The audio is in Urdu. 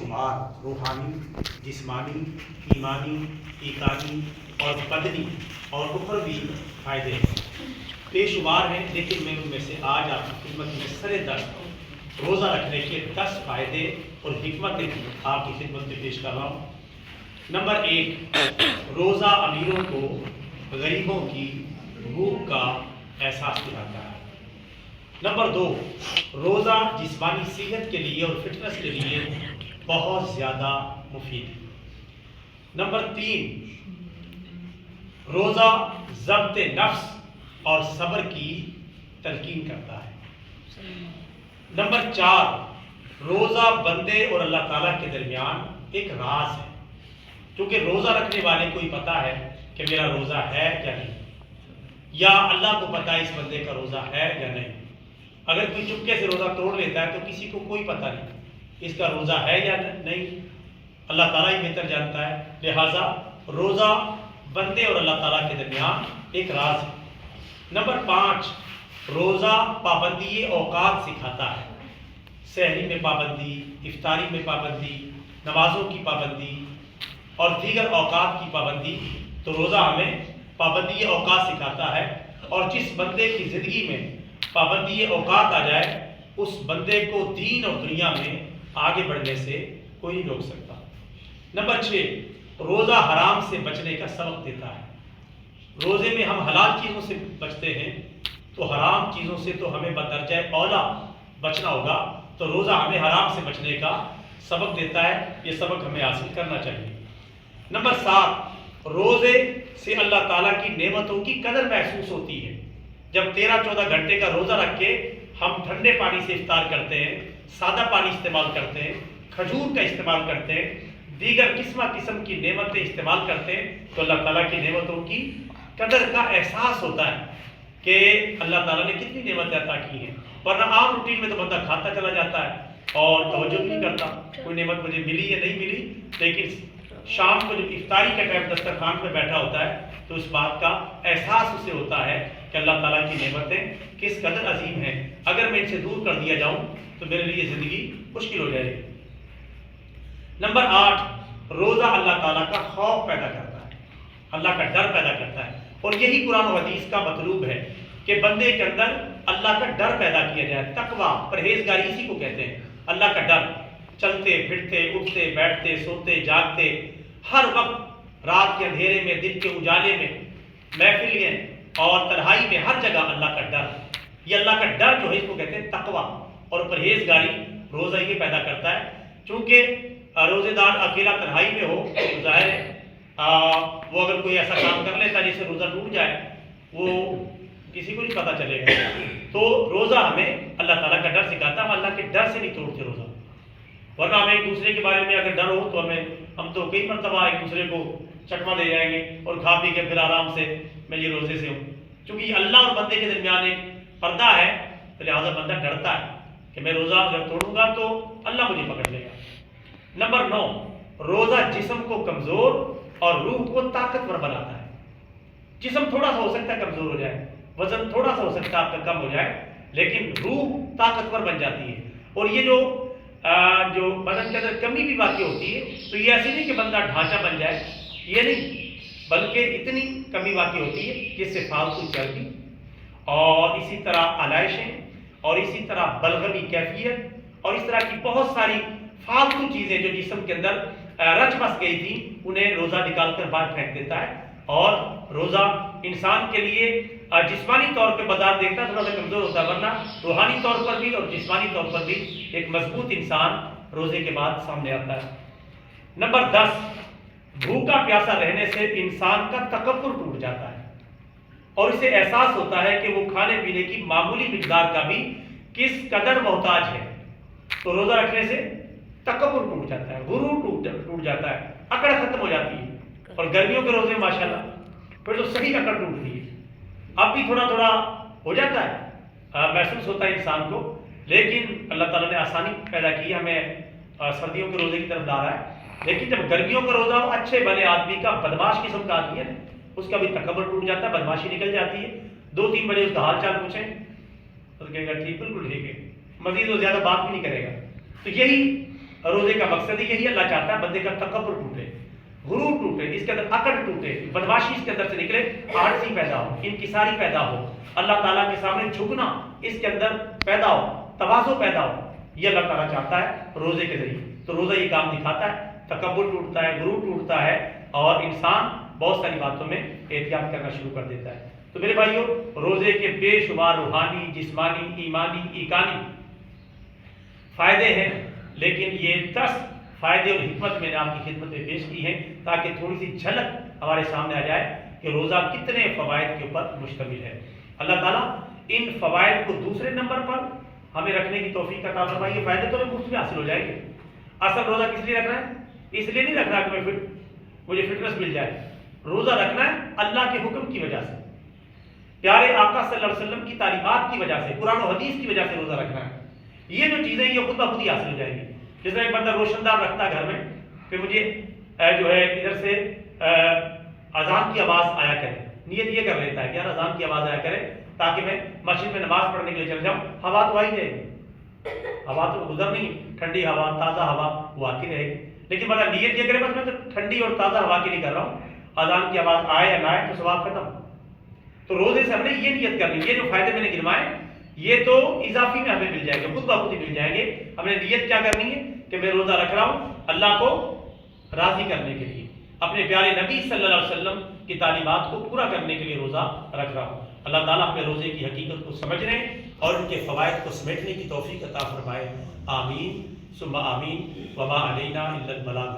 شمار روحانی، جسمانی، ایمانی، ایقانی اور بدنی اور اخروی فائدے بے شمار ہیں، لیکن میں ان میں سے آج آپ کی خدمت میں سر درد روزہ رکھنے کے 10 فائدے اور حکمتیں آپ کی خدمت میں پیش کر رہا ہوں۔ نمبر 1، روزہ امیروں کو غریبوں کی بھوک کا احساس دلاتا ہے۔ نمبر 2، روزہ جسمانی صحت کے لیے اور فٹنس کے لیے بہت زیادہ مفید ہے۔ نمبر 3، روزہ ضبط نفس اور صبر کی تلقین کرتا ہے۔ نمبر 4، روزہ بندے اور اللہ تعالیٰ کے درمیان ایک راز ہے، کیونکہ روزہ رکھنے والے کو ہی پتا ہے کہ میرا روزہ ہے یا نہیں، یا اللہ کو پتا ہے اس بندے کا روزہ ہے یا نہیں۔ اگر کوئی چپکے سے روزہ توڑ لیتا ہے تو کسی کو کوئی پتہ نہیں اس کا روزہ ہے یا نہیں، اللہ تعالیٰ ہی بہتر جانتا ہے۔ لہٰذا روزہ بندے اور اللہ تعالیٰ کے درمیان ایک راز ہے۔ نمبر 5، روزہ پابندی اوقات سکھاتا ہے، سحری میں پابندی، افطاری میں پابندی، نمازوں کی پابندی اور دیگر اوقات کی پابندی۔ تو روزہ ہمیں پابندی اوقات سکھاتا ہے، اور جس بندے کی زندگی میں پابندی اوقات آ جائے اس بندے کو دین اور دنیا میں آگے بڑھنے سے کوئی نہیں روک سکتا۔ نمبر 6، روزہ حرام سے بچنے کا سبق دیتا ہے۔ روزے میں ہم حلال چیزوں سے بچتے ہیں تو حرام چیزوں سے تو ہمیں بدرجہ اولا بچنا ہوگا، تو روزہ ہمیں حرام سے بچنے کا سبق دیتا ہے، یہ سبق ہمیں حاصل کرنا چاہیے۔ نمبر 7، روزے سے اللہ تعالیٰ کی نعمتوں کی قدر محسوس ہوتی ہے۔ جب 13-14 گھنٹے کا روزہ رکھ کے ہم ٹھنڈے پانی سے افطار کرتے ہیں، سادہ پانی استعمال کرتے ہیں، کھجور کا استعمال کرتے ہیں، دیگر قسم کی نعمتیں استعمال کرتے ہیں، تو اللہ تعالیٰ کی نعمتوں کی قدر کا احساس ہوتا ہے کہ اللہ تعالیٰ نے کتنی نعمتیں عطا کی ہیں۔ ورنہ عام روٹین میں تو بندہ کھاتا چلا جاتا ہے اور توجہ نہیں کرتا کوئی نعمت مجھے ملی یا نہیں ملی، لیکن شام کو جب افطاری کا ٹائم دسترخوان پہ بیٹھا ہوتا ہے تو اس بات کا احساس اسے ہوتا ہے کہ اللہ تعالیٰ کی نعمتیں کس قدر عظیم ہیں، اگر میں ان سے دور کر دیا جاؤں تو میرے لیے زندگی مشکل ہو جائے گی۔ نمبر 8، روزہ اللہ تعالیٰ کا خوف پیدا کرتا ہے، اللہ کا ڈر پیدا کرتا ہے، اور یہی قرآن و حدیث کا مطلوب ہے کہ بندے کے اندر اللہ کا ڈر پیدا کیا جائے۔ تقویٰ، پرہیزگاری اسی کو کہتے ہیں، اللہ کا ڈر۔ چلتے پھرتے، اٹھتے بیٹھتے، سوتے جاگتے، ہر وقت رات کے اندھیرے میں، دن کے اجالے میں، محفلیں اور تنہائی میں، ہر جگہ اللہ کا ڈر۔ یہ اللہ کا ڈر جو ہے اس کو کہتے ہیں تقویٰ اور پرہیزگاری۔ روزہ یہ پیدا کرتا ہے، چونکہ روزے دار اکیلا تنہائی میں ہو تو ظاہر ہے وہ اگر کوئی ایسا کام کر لیتا ہے جس سے روزہ ٹوٹ جائے وہ کسی کو نہیں پتہ چلے گا۔ تو روزہ ہمیں اللہ تعالیٰ کا ڈر سکھاتا ہے، ہم اللہ کے ڈر سے نہیں توڑتے روزہ، ورنہ ہمیں ایک دوسرے کے بارے میں اگر ڈر ہو تو ہم تو کئی مرتبہ ایک دوسرے کو چکمہ دے جائیں گے اور کھا پی کے پھر آرام سے میں یہ روزے سے ہوں، چونکہ یہ اللہ اور بندے کے درمیان ایک پردہ ہے، تو لہٰذا بندہ ڈرتا ہے کہ میں روزہ اگر توڑوں گا تو اللہ مجھے پکڑ لے گا۔ نمبر 9، روزہ جسم کو کمزور اور روح کو طاقتور بناتا ہے۔ جسم تھوڑا سا ہو سکتا ہے کمزور ہو جائے، وزن تھوڑا سا ہو سکتا ہے آپ کا کم ہو جائے، لیکن روح طاقتور بن جاتی ہے۔ اور یہ جو بدن کے اندر کمی بھی واقع ہوتی ہے تو یہ ایسی نہیں کہ بندہ ڈھانچہ بن جائے، یہ نہیں، بلکہ اتنی کمی واقع ہوتی ہے جس سے فالتو چربی اور اسی طرح علائشیں اور اسی طرح بلغمی کیفیت اور اس طرح کی بہت ساری فالتو چیزیں جو جسم کے اندر رچ بس گئی تھی انہیں روزہ نکال کر باہر پھینک دیتا ہے۔ اور روزہ انسان کے لیے جسمانی طور پہ بازار دیکھتا ہے تھوڑا سا کمزور ہوتا ہے، ورنہ روحانی طور پر بھی اور جسمانی طور پر بھی ایک مضبوط انسان روزے کے بعد سامنے آتا ہے۔ نمبر 10، بھوکا پیاسا رہنے سے انسان کا تکبر ٹوٹ جاتا ہے اور اسے احساس ہوتا ہے کہ وہ کھانے پینے کی معمولی مقدار کا بھی کس قدر محتاج ہے۔ تو روزہ رکھنے سے تکبر ٹوٹ جاتا ہے، غرور ٹوٹ جاتا ہے، اکڑ ختم ہو جاتی ہے۔ اور گرمیوں کے روزے ماشاءاللہ پھر تو صحیح اکڑ ٹوٹتی ہے، اب بھی تھوڑا تھوڑا ہو جاتا ہے، محسوس ہوتا ہے انسان کو، لیکن اللہ تعالیٰ نے آسانی پیدا کی، ہمیں سردیوں کے روزے کی طرف لا رہا ہے۔ لیکن جب گرمیوں کا روزہ ہو، اچھے بھلے آدمی کا، بدماش قسم کا آدمی ہے، اس کا بھی تکبر ٹوٹ جاتا ہے، بدماشی نکل جاتی ہے۔ 2-3 بجے اس کا حال چال پوچھیں تو کہے گا ٹھیک، بالکل ٹھیک ہے، مزید وہ زیادہ بات بھی نہیں کرے گا۔ تو یہی روزے کا مقصد ہی یہی اللہ چاہتا ہے بندے کا تکبر ٹوٹے، غرور ٹوٹے، اس کے اندر عقل ٹوٹے، بدماشی اس کے اندر سے نکلے، آرزی پیدا ہو، انکساری پیدا ہو، اللہ تعالیٰ کے سامنے جھکنا اس کے اندر پیدا ہو، تواضع پیدا ہو، یہ اللہ تعالیٰ چاہتا ہے روزے کے ذریعے۔ تو روزہ یہ کام دکھاتا ہے، تکبر ٹوٹتا ہے، غرور ٹوٹتا ہے، اور انسان بہت ساری باتوں میں احتیاط کرنا شروع کر دیتا ہے۔ تو میرے بھائیوں، روزے کے بے شمار روحانی، جسمانی، ایمانی، ایقانی فائدے ہیں، لیکن یہ 10 فائدے اور حکمت میں نے آپ کی خدمت میں پیش کی ہیں تاکہ تھوڑی سی جھلک ہمارے سامنے آ جائے کہ روزہ کتنے فوائد کے اوپر مشتمل ہے۔ اللہ تعالیٰ ان فوائد کو دوسرے نمبر پر ہمیں رکھنے کی توفیق عطا فرمائے۔ یہ فائدے تو مفت میں حاصل ہو جائیں گے۔ اصل روزہ کس لیے رکھنا ہے؟ اس لیے نہیں رکھنا کہ مجھے فٹنس مل جائے۔ روزہ رکھنا ہے اللہ کے حکم کی وجہ سے، پیارے آقا صلی اللہ علیہ وسلم کی تعلیمات کی وجہ سے، قرآن و حدیث کی وجہ سے روزہ رکھنا ہے۔ یہ جو چیزیں یہ خود بخود ہی حاصل ہو جائیں گی۔ جس طرح ایک بندہ روشن دان رکھتا ہے گھر میں، پھر مجھے جو ہے ادھر سے اذان کی آواز آیا کرے، نیت یہ کر لیتا ہے کہ یار اذان کی آواز آیا کرے تاکہ میں مسجد میں نماز پڑھنے کے لیے چل جاؤں۔ ہوا تو آ ہی جائے گی، ہوا تو گزر نہیں، ٹھنڈی ہوا، تازہ ہوا وہ آتی رہے گی، لیکن بندہ نیت یہ کرے بس میں تو ٹھنڈی اور تازہ ہوا کی نہیں کر رہا ہوں، اذان کی آواز آئے یا نہ آئے تو ثواب ختم۔ تو روزے سے ہم نے یہ نیت کرنی، یہ جو فائدے میں نے گنوائے یہ تو اضافی میں ہمیں مل جائیں گے، خود بخود ہی مل جائیں گے۔ ہم نے نیت کیا کرنی ہے کہ میں روزہ رکھ رہا ہوں اللہ کو راضی کرنے کے لیے، اپنے پیارے نبی صلی اللہ علیہ وسلم کی تعلیمات کو پورا کرنے کے لیے روزہ رکھ رہا ہوں۔ اللہ تعالیٰ ہمیں روزے کی حقیقت کو سمجھنے اور ان کے فوائد کو سمیٹنے کی توفیق عطا فرمائے۔ آمین ثم آمین۔ وما علینا الا البلاغ۔